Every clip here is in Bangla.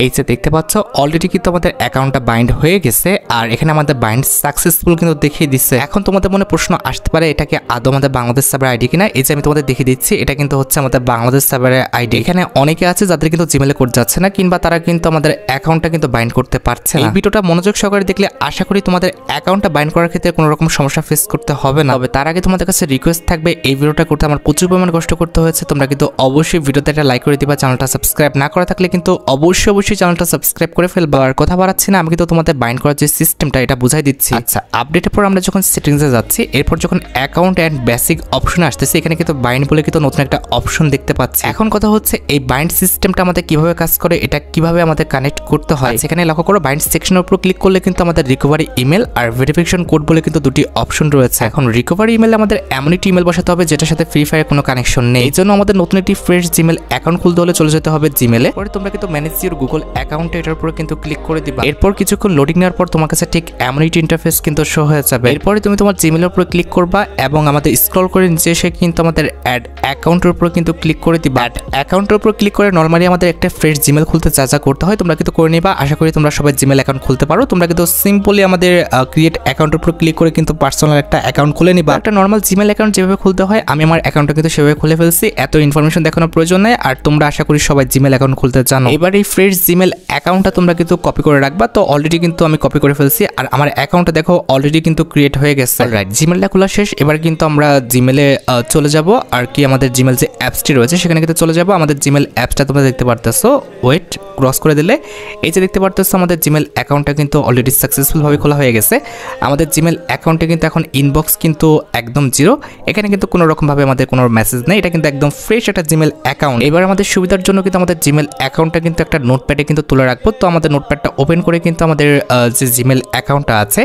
এই যে দেখতে পাচ্ছ অলরেডি কিন্তু আমাদের অ্যাকাউন্টটা বাইন্ড হয়ে গেছে আর এখানে আমাদের বাইন্ড সাকসেসফুল কিন্তু দেখিয়ে দিচ্ছে। এখন তোমাদের মনে প্রশ্ন আসতে পারে এটা কি আদৌ আমাদের বাংলাদেশ সার্ভার আইডি কিনা। এই যে আমি তোমাদের দেখিয়ে দিচ্ছি এটা কিন্তু হচ্ছে আমাদের বাংলাদেশ সার্ভারের আইডি। এখানে অনেকে আছে যাদের কিন্তু জিমেলে কোড যাচ্ছে না কিংবা তারা কিন্তু আমাদের অ্যাকাউন্টটা কিন্তু বাইন্ড করতে পারছে না। এই ভিডিওটা মনোযোগ সহকারে দেখলে আশা করি তোমাদের অ্যাকাউন্টটা বাইন্ড করার ক্ষেত্রে কোনো রকম সমস্যা ফেস করতে হবে না। তবে তার আগে তোমাদের কাছে রিকোয়েস্ট থাকবে এই ভিডিওটা করতে আমার প্রচুর পরিমাণ কষ্ট করতে হয়েছে। তোমরা কিন্তু অবশ্যই ভিডিওতে একটা লাইক করে দিবা, চ্যানেলটা সাবস্ক্রাইব না করা থাকলে কিন্তু অবশ্যই চ্যানেলটা সাবস্ক্রাইব করে ফেলবা। আর কথা বাড়াচ্ছি না, আমি কিন্তু তোমাদের বাইন্ড করার যে সিস্টেমটা এটা বুঝাই দিচ্ছি। আচ্ছা, আপডেটের পর আমরা যখন সেটিংসে যাচ্ছি এরপর যখন অ্যাকাউন্ট এন্ড বেসিক অপশন আসতেছে এখানে কিন্তু বাইন্ড বলে কিন্তু নতুন একটা অপশন দেখতে পাচ্ছি। এখন কথা হচ্ছে এই বাইন্ড সিস্টেমটা আমাদের কিভাবে কাজ করে, এটা কিভাবে আমাদের কানেক্ট করতে হয়। সেখানে লক্ষ্য করো বাইন্ড সেকশনের উপর ক্লিক করলে কিন্তু আমাদের রিকভারি ইমেল আর ভেরিফিকেশন কোড বলে কিন্তু দুটি অপশন রয়েছে। এখন রিকভারি ইমেলে আমাদের এমন একটি ইমেল বসাতে হবে যেটার সাথে ফ্রি ফায়ারের কোনো কানেকশন নেই। এই জন্য আমাদের নতুন একটি ফ্রেশ জিমেল অ্যাকাউন্ট খুলতে হলে চলে যেতে হবে জিমেলে। পরে তোমরা কিন্তু ম্যানেজ ইউর গুগল অ্যাকাউন্ট এটার উপরে কিন্তু ক্লিক করে দিবা। এরপর কিছুক্ষণ লোডিং নেওয়ার পর তোমার কাছে ঠিক এমন একটি ইন্টারফেস কিন্তু শো হয়ে যাবে। এরপরে তুমি তোমার জিমেলের উপরে ক্লিক করবা এবং আমাদের স্ক্রল করে নিচে এসে কিন্তু আমাদের অ্যাড অ্যাকাউন্টের উপরে কিন্তু ক্লিক করে দিবা। অ্যাড অ্যাকাউন্টের উপর ক্লিক করে নরমালি আমাদের একটা ফ্রেশ জিমেল খুলতে যা করতে হয় তোমরা কিন্তু করে নিবা। আশা করি তোমরা সবাই জিমেল অ্যাকাউন্ট খুলতে পারো। তোমরা কিন্তু সিম্পলি আমাদের ক্রিয়েট অ্যাকাউন্টের উপর ক্লিক করে কিন্তু পার্সোনাল একটা অ্যাকাউন্ট খুলে নিবা। একটা নর্মাল জিমেল অ্যাকাউন্ট যেভাবে খুলতে হয় আমি আমার অ্যাকাউন্টটা কিন্তু সেভাবে খুলে ফেলছি। এত ইনফরমেশন দেখানোর প্রয়োজন নাই। আর তোমরা আশা করি সবাই জিমেল অ্যাকাউন্ট খুলতে জানো। এবার এই ফ্রেশ জিমেল অ্যাকাউন্টটা তোমরা কিন্তু কপি করে রাখবা। তো অলরেডি কিন্তু আমি কপি করে ফেলছি আর আমার অ্যাকাউন্টটা দেখো অলরেডি কিন্তু ক্রিয়েট হয়ে গেছে। রাইট, জিমেলটা খোলা শেষ। এবার কিন্তু আমরা জিমেলে চলে যাব আর কি আমাদের জিমেল যে অ্যাপসটি রয়েছে সেখানে কিন্তু চলে যাব। আমাদের জিমেল অ্যাপসটা তোমরা দেখতে পারতেছো, ওয়েট ক্রস করে দিলে এই যে দেখতে পারতেছো আমাদের জিমেল অ্যাকাউন্টটা কিন্তু অলরেডি সাকসেসফুলভাবে খোলা হয়ে গেছে। আমাদের জিমেল অ্যাকাউন্টে কিন্তু এখন ইনবক্স কিন্তু একদম জিরো। এখানে কিন্তু কোনো রকমভাবে আমাদের কোনো মেসেজ নেই। এটা কিন্তু একদম ফ্রেশ একটা জিমেল অ্যাকাউন্ট। এবার আমাদের সুবিধার জন্য কিন্তু আমাদের জিমেল অ্যাকাউন্টটা কিন্তু একটা নোটপ্যাডে কিন্তু তুলে রাখবো। তো আমাদের নোটপ্যাডটা ওপেন করে কিন্তু আমাদের যে জিমেল অ্যাকাউন্টটা আছে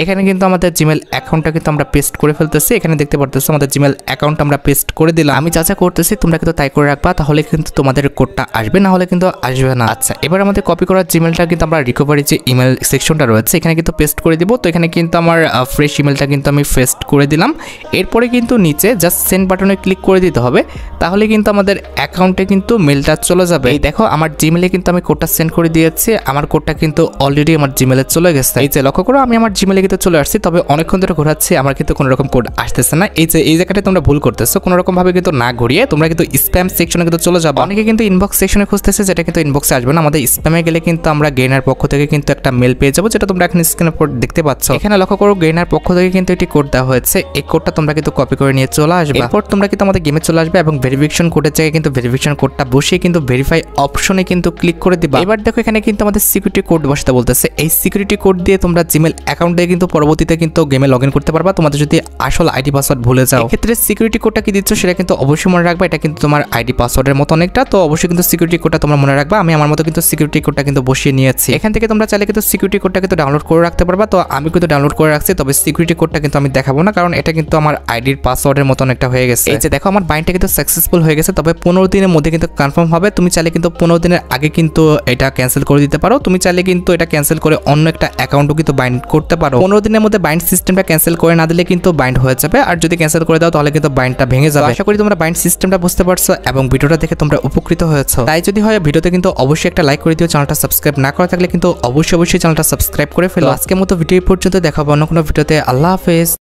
এখানে কিন্তু আমাদের জিমেল অ্যাকাউন্টটা কিন্তু আমরা পেস্ট করে ফেলতেছি। এখানে দেখতে পারতেছো আমাদের জিমেল অ্যাকাউন্ট আমরা পেস্ট করে দিলাম। আমি যা করতেছি তোমরা কিন্তু তাই করে রাখবা, তাহলে কিন্তু তোমাদের কোডটা আসবে, না হলে কিন্তু আসবে না। আচ্ছা, এবার আমাদের কপি করার জিমেলটা কিন্তু আমরা রিকভারি যে ইমেল সেকশনটা রয়েছে এখানে কিন্তু পেস্ট করে দিব। তো এখানে কিন্তু আমার ফ্রেশ ইমেলটা কিন্তু আমি পেস্ট করে দিলাম। এরপরে কিন্তু নিচে জাস্ট সেন্ড বাটনে ক্লিক করে দিতে হবে, তাহলে কিন্তু আমাদের অ্যাকাউন্টে কিন্তু মেলটা চলে যাবে। এই দেখো আমার জিমেলে কিন্তু আমি কোডটা সেন্ড করে দিয়েছি। আমার কোডটা কিন্তু অলরেডি আমার জিমেলে চলে গেছে। এই যে লক্ষ্য করো আমি আমার জিমেলে কিন্তু চলে আসছি, তবে অনেকক্ষণ ধরে ঘোরাচ্ছি আমার কিন্তু কোনো রকম কোড আসতেছে না। এই যে এই জায়গাটায় তোমরা ভুল করতেছো, কোনো রকম ভাবে কিন্তু না ঘুরিয়ে তোমরা কিন্তু স্প্যাম সেকশনে কিন্তু চলে যাবে। অনেকে কিন্তু ইনবক্স সেকশনে খুঁজতেছে, যেটা কিন্তু ইনবক্সে আসবে না। আমাদের স্প্যামে গেলে কিন্তু আমরা গেইনার পক্ষ থেকে কিন্তু একটা মেল পেয়ে যাবো, যেটা তোমরা এখন স্ক্রিনের উপর দেখতে পাচ্ছ। এখানে লক্ষ্য করো গেইনার পক্ষ থেকে কিন্তু একটি কোড দেওয়া হয়েছে। এই কোডটা তোমরা কিন্তু কপি করে নিয়ে চলে আসবে। এরপর তোমরা কিন্তু আমাদের গেমে চলে আসবে এবং ভেরিফিকেশন কোডের জায়গায় কিন্তু ভেরিফিকেশন কোডটা বসিয়ে কিন্তু ভেরিফাই অপশনে কিন্তু ক্লিক করে দিবা। এবার দেখো এখানে কিন্তু আমাদের সিকিউরিটি কোড বসাতে বলতেছে। এই সিকিউরিটি কোড দিয়ে তোমরা জিমেল অ্যাকাউন্ট দিয়ে কিন্তু পরবর্তীতে কিন্তু গেমে লগ ইন করতে পারবা তোমাদের যদি আসল আইডি পাসওয়ার্ড ভুলে যাও। এক্ষেত্রে সিকিউরিটি কোডটা কি দিচ্ছ সেটা কিন্তু অবশ্যই মনে রাখবা। এটা কিন্তু তোমার আইডি পাসওয়ার্ডের মতো অনেকটা, তো অবশ্যই কিন্তু সিকিউরিটি কোডটা তোমরা মনে রাখবা। আমি আমার মতো কিন্তু সিকিউরিটি কোডটা কিন্তু বসিয়ে নিয়েছি। এখান থেকে তোমরা চাইলে কিন্তু সিকিউরিটি কোডটা কিন্তু ডাউনলোড করে রাখতে পারবা। তো আমি কিন্তু ডাউনলোড করে রাখছি, তবে সিকিউরিটি কোডটা কিন্তু আমি দেখাবো না, কারণ এটা কিন্তু আমার আইডির পাসওয়ার্ডের মতো অনেকটা হয়ে গেছে। এই যে দেখো আমার বাইন্ডটা কিন্তু সাকসেসফুল হয়ে গেছে, তবে 15 দিনের মধ্যে কিন্তু কনফার্ম হবে। তুমি চাইলে কিন্তু 15 দিনের আগে কিন্তু এটা ক্যান্সেল করে দিতে পারো। তুমি চাইলে কিন্তু এটা ক্যান্সেল করে অন্য একটা অ্যাকাউন্টও কিন্তু বাইন্ড করতে পারো। 15 দিনের মধ্যে বাইন্ড সিস্টেমটা ক্যান্সেল করে না দিলে কিন্তু বাইন্ড হয়ে যাবে, আর যদি ক্যান্সেল করে দাও তাহলে কিন্তু বাইন্ডটা ভেঙে যাবে। আশা করি তোমরা বাইন্ড সিস্টেমটা বুঝতে পারছো এবং ভিডিওটা দেখে তোমরা উপকৃত হয়েছো। তাই যদি হয় ভিডিওতে কিন্তু অবশ্যই একটা লাইক করে দিও। চ্যানেলটা সাবস্ক্রাইব না করা থাকলে কিন্তু অবশ্যই চ্যানেলটা সাবস্ক্রাইব করে ফেলো। আজকের মতো ভিডিও পর্যন্ত দেখাবো অন্য কোনো ভিডিওতে। আল্লাহ হাফেজ।